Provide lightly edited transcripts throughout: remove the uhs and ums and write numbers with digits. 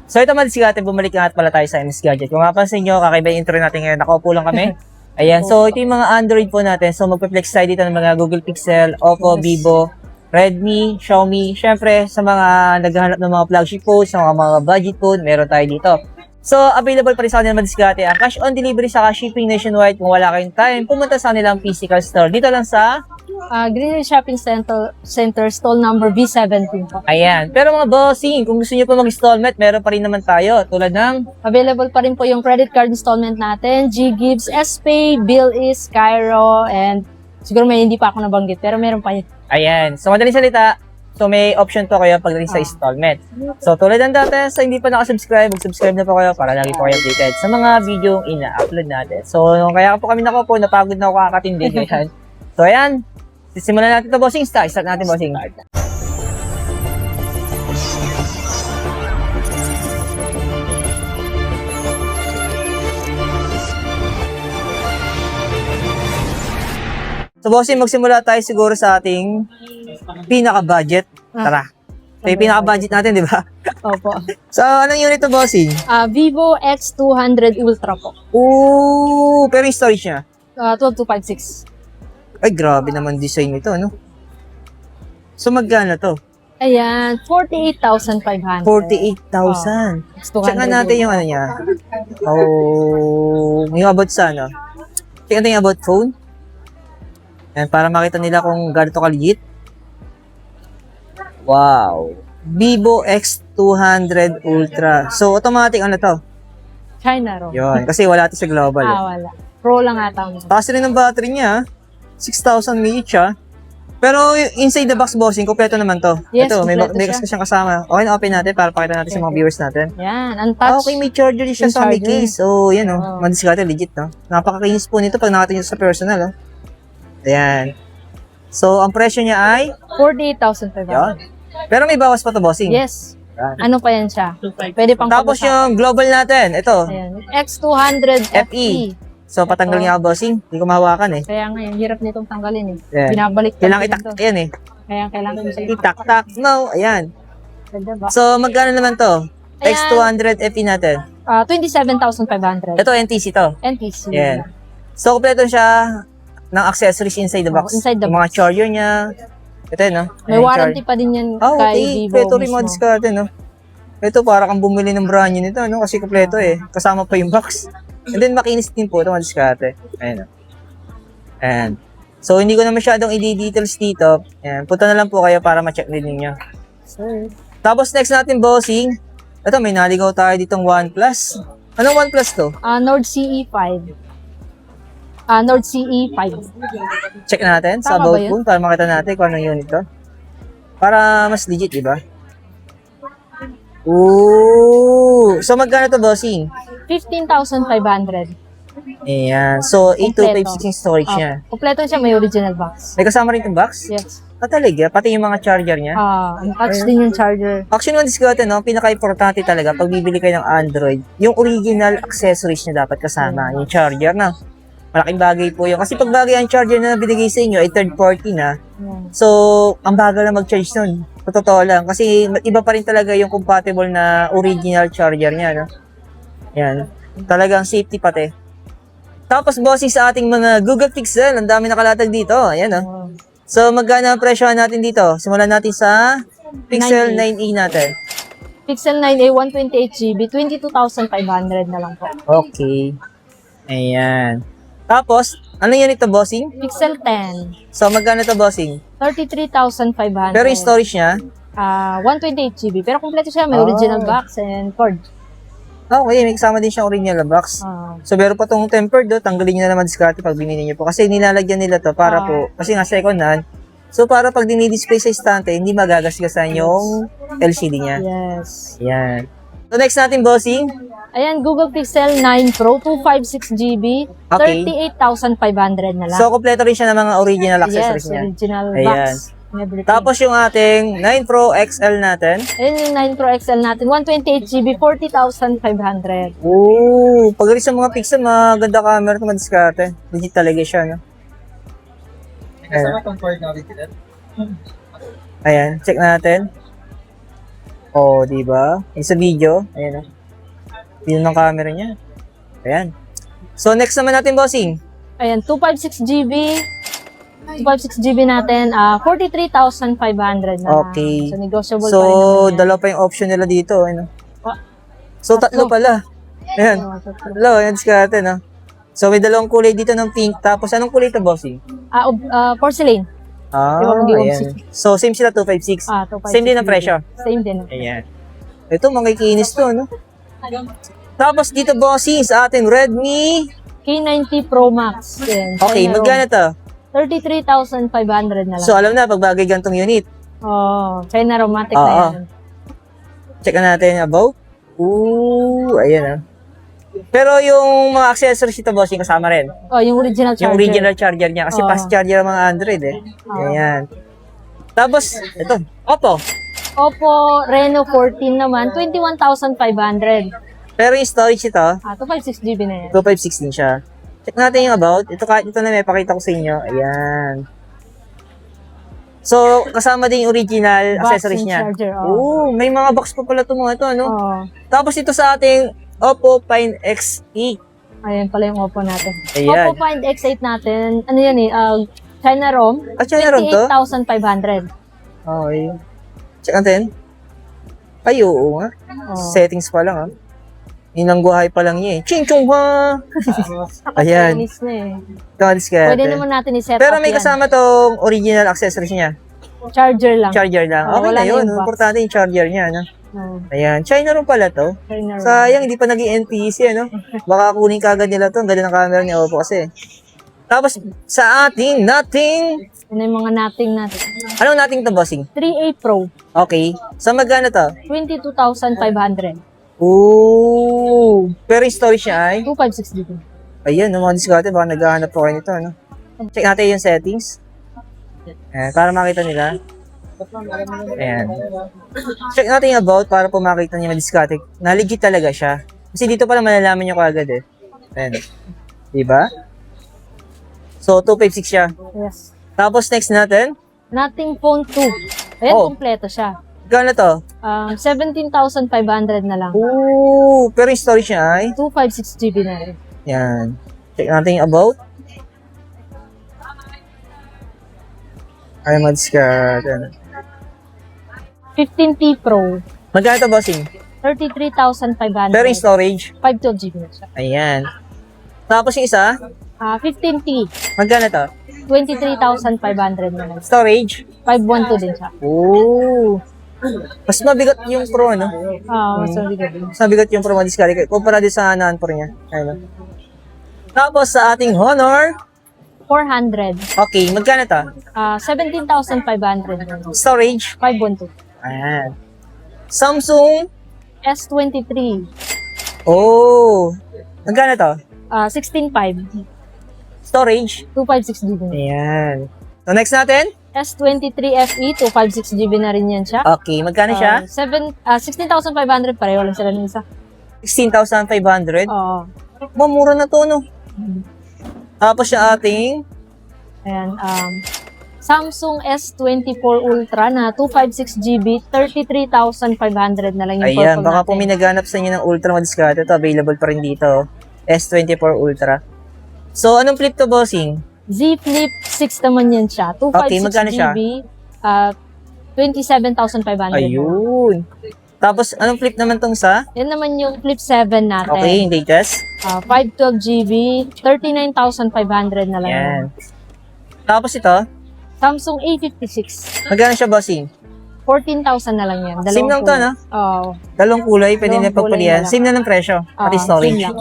So ito mga diskarte, bumalik nga at pala tayo sa MS Gadget. Kung mapansin nyo, kakaiba yung intro natin ngayon, nakaupo lang kami. Ayan, so ito yung mga Android po natin. So magpe-flex tayo dito ng mga Google Pixel, Oppo, Vivo, Redmi, Xiaomi. Syempre, sa mga naghahanap ng mga flagship phones, sa mga budget phone, meron tayo dito. So, available pa rin sa kanila mga diskarte ang cash on delivery sa shipping nationwide. Kung wala kayong time, pumunta sa kanilang physical store. Dito lang sa Green Hills Shopping Center, stall number B17 po. ayan. Pero mga bossing, kung gusto niyo pa mag-installment, meron pa rin naman tayo. Tulad ng Available pa rin po yung credit card installment natin, G-Gives, S-Pay, Bill.is, Cairo, and siguro may hindi pa ako nabanggit, pero meron pa yun. ayan. So, madaling salita, so may option to kayo pagdating sa installment. So, tulad ng dati, sa hindi pa nakasubscribe, mag-subscribe na po kayo para lagi po kayo updated sa mga video ina-upload natin. So, kaya po kami nakupo, napagod na ako kakatindi. Ganyan. So, ayan. Simulan natin ito, bossing. Start natin, bossing. So, bossing, magsimula tayo siguro sa ating pinaka-budget. Tara. So, yung pinaka-budget natin, di ba? Opo. So, anong unit to, bossing? Vivo X200 Ultra po. Ooh, pero yung storage niya. 12256. Ay, grabe naman design nito, ano? So, magkano to? Ayan, 48,500. 48,000. Check nga natin yung ano niya. Oh, yung about sa ano. Check natin yung about phone. Ayan, para makita nila kung gaano to kaligit. Wow. Vivo X200 Ultra. So, automatic ano to? China raw. Yun. Kasi wala to sa global. Wala. Pro lang ata. Taas rin ng battery niya. 6,000 mAh. Pero inside the box, bossing, kompleto naman to. Yes, ito, may kompleto kasi siyang kasama. Okay, na-open natin para pakita natin sa mga viewers natin. Yan, untouched. Okay, may charger din siya Yung sa may charger. case. So, yan o. Oh. Madiskarte, legit, no? Napakakinis po nito pag nakatingin sa personal, oh. Ayan. So, ang presyo niya ay, 48,500. yan. Pero may bawas pa to, bossing. Yes. Yan. Ano pa yan siya? Pwede pang Tapos pag-usapan. yung global natin, ito. Ayan. X200 FE. So, patanggal niya ako, bossing. Hindi ko mahawakan, eh. Kaya nga, yung hirap nitong tanggalin eh. Yan. Binabalik Kailangan din itak, to. yan eh. Kaya kailangan ko sa Itak-tak. No, ayan. Ganda ba? So, magkano naman to? Ayan. X200 FE natin. 27,500. Ito, NTC to. NTC. Yan. So, kompleto siya ng accessories inside the box. inside the yung mga box. charger niya. Ito yun, no? May Ayan, warranty pa din yan Oh, kay okay. Vivo Kompleto rin mga mismo. diskarte, no? Ito, para kang bumili ng brand new nito, no? Kasi kompleto eh. Kasama pa yung box. And then, makinis din po ito mga diskarte. Ayan, no? And, so, hindi ko na masyadong i-details dito. Ayan, punta na lang po kayo para ma-check din ninyo. Sir. Tapos, next natin, bossing. Ito, may naligaw tayo ditong OnePlus. Anong OnePlus to? Nord CE5. Nord CE5. Check natin sa Tama ba about yun? phone para makita natin kung anong unit to. Para mas legit, di ba? Ooh! So, magkano to, bossing? 15,500. Ayan. So, 8256 yung storage niya. Kompleto siya, may original box. May kasama rin itong box? Yes. Ah, talaga? Pati yung mga charger niya? Untouched din yung charger. Actually, mga diskarte, no? Pinaka-importante talaga pag bibili kayo ng Android, yung original accessories niya dapat kasama. Yung charger, na. Malaking bagay po yun. Kasi pag bagay ang charger na binigay sa inyo ay third party na, Yan. so, ang bagal na mag-charge nun. Sa totoo lang. Kasi iba pa rin talaga yung compatible na original charger niya, no? Yan. Talagang safety pati. Tapos, bossing sa ating mga Google Pixel, ang dami nakalatag dito. Ayan, no? Oh. So, magkano ang presyo natin dito? Simulan natin sa Pixel 9a natin. Pixel 9a 128GB, 22,500 na lang po. Okay. Ayan. Tapos, ano yun ito, bossing? Pixel 10, So, magkano ito, bossing? 33,500. Pero yung storage niya, 128GB. Pero kompleto siya, may original box and cord. okay, may kasama din siyang original box. So, meron pa itong tempered, do, tanggalin nyo na naman diskarte pag binili nyo po. Kasi nilalagyan nila to para po, kasi nga second hand. So, para pag dinidisplay sa estante, hindi magagasgasan yung LCD niya. Yes. Yan. So, next natin, bossing. Ayan, Google Pixel 9 Pro, 256GB, Okay. 38,500 na lang. So, kompleto rin siya ng mga original accessories yes, niya. original Ayan. box. and everything. Tapos yung ating 9 Pro XL natin. Ayan yung 9 Pro XL natin, 128GB, 40,500. Ooh, pag rin sa mga pixel, maganda camera ito, madiskarte. Legit talaga siya, no? Ayan. Ayan, check natin. Oh, di ba? Yung sa video, ayan oh. Yun ng camera niya. Ayan. So, next naman natin, bossing. Ayan, 256GB. 256GB natin, 43,500 na lang. Okay. So, negotiable So, pa rin naman yan. dalawa pa yung option nila dito. Ano? Ah, So, tatlo pala. Ayan. Tatlo, ayan diskarte, no? So, may dalawang kulay dito ng pink. Tapos, anong kulay ito, bossing? Porcelain. Ah, Di ba, ayan. So, same sila, 256. 256. Same din ang presyo. Same din. Ayan. Ito, makikinis to, no? Tapos, dito, bossing, sa ating Redmi. K90 Pro Max. Yan, Okay, China magkano to? ROM. 33,500 na lang. So, alam na, pag bagay gantong unit. China Romatic Oo. na yan. Check na natin about. Ooh, ayan ah. Pero yung mga accessories ito, bossing, kasama rin. Yung original charger. Yung original charger niya. Kasi Oo. fast charger ang mga Android eh. Ayan. Tapos, ito, Oppo. Oppo Reno 14 naman, 21,500. Pero yung storage ito, 256GB na yan. 256 din siya. Check natin yung about. Ito na may pakita ko sa inyo. Ayan. So, kasama din yung original Box accessories and niya. charger, May mga box pa pala itong mga ito, ano? Tapos ito sa ating Oppo Find X8. Ayan pala yung Oppo natin. Ayan. Oppo Find X8 natin, ano yan China ROM, At siya naroon to? 28,500. Okay. Check natin. Ay, oo nga. Settings pa lang, Yun ang guhay pa lang niya eh. Ching chong ha! Ayan. Nakakainis na eh. Diskarte. Pwede naman natin i-set Pero up may yan. kasama tong original accessories niya. Charger lang. Charger lang. Okay wala na na yun. yung box. Importante yung charger niya, Ayan. China rin pala to. China ROM. Sayang, hindi pa naging NPC, Baka kunin kagad nila to. Ang ganda ng camera ni Oppo kasi. Tapos, sa ating nating... Yun yung mga nating natin. Anong nating to, bossing? 3A Pro, Okay. Sa magkano to? 22,500. Ooh. Pero yung storage niya ay... 256GB. Ayan, mga diskarte, baka naghahanap po kayo nito, Check natin yung settings. Ayan, para makita nila. Ayan. Check natin yung about para po makita niyo yung diskarte. Na legit talaga siya. Kasi dito pala malalaman niyo kagad eh. Ayan. Diba? So, 256 siya. Yes. Tapos next natin, Nating Phone 2. Ayan, kompleto siya. gano'n to? 17,500 na lang. Ooh, pero yung storage niya ay... 256GB na rin. Yan. Check natin yung about. Ay, madiskarte. 15T Pro, Magkano to, bossing? 33,500. Pero yung storage, 512GB na siya. ayan. Tapos yung isa, 15T, magkano to? 23,500 na lang. Storage, 512 din siya. ooh. Mas mabigat yung Pro, no? Sorry gabi. Mas mabigat yung Pro madiskarte. Kumpara din sa non-Pro niya. Ayun. Tapos sa ating Honor, 400. okay, magkano to? 17,500. Storage, 512. ayan. Samsung, S23, oh. Magkano to? 16,500. Storage, 256GB. ayan. So next natin, S23 FE, 256GB na rin yan siya. okay, magkano siya? 16,500, pareho lang sila ng isa. 16,500. Oo. Mamura na to, no? Tapos yung ating, Ayan, Samsung S24 Ultra na 256GB, 33,500 na lang yung ayan, purple baka natin. po may naghanap sa inyo ng Ultra madiskarte. Ito, available pa rin dito. S24 Ultra. So, anong flip to, bossing? Z Flip 6 naman yan siya. 256GB, Okay, magkano siya? 27,500. Ayun. Tapos, anong flip naman tong sa? Yan naman yung Flip 7 natin. Okay, yung latest. 512GB, 39,500 na lang. Ayan. yan. Tapos ito, Samsung A56, magkano siya, bossing? 14,000 na lang yan. Same lang to, no? Oo. Dalawang kulay, pwede na Dalawang kulay pagpalian. na lang. Same na ng presyo, pati Same storage. lang.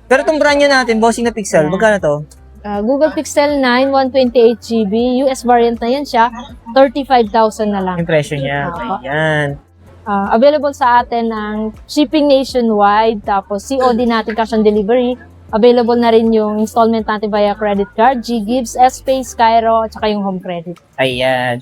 Pero itong brand new natin, bossing na Pixel, Ayan. magkano to? Google Pixel 9, 128GB, US variant na yan siya, 35,000 na lang. Yung presyo niya. Opo. Ayan. Available sa atin ang shipping nationwide, tapos COD natin, cash on delivery. Available na rin yung installment natin via credit card, G-Gives, S-Pay, Skyro, at saka yung home credit. Ayan.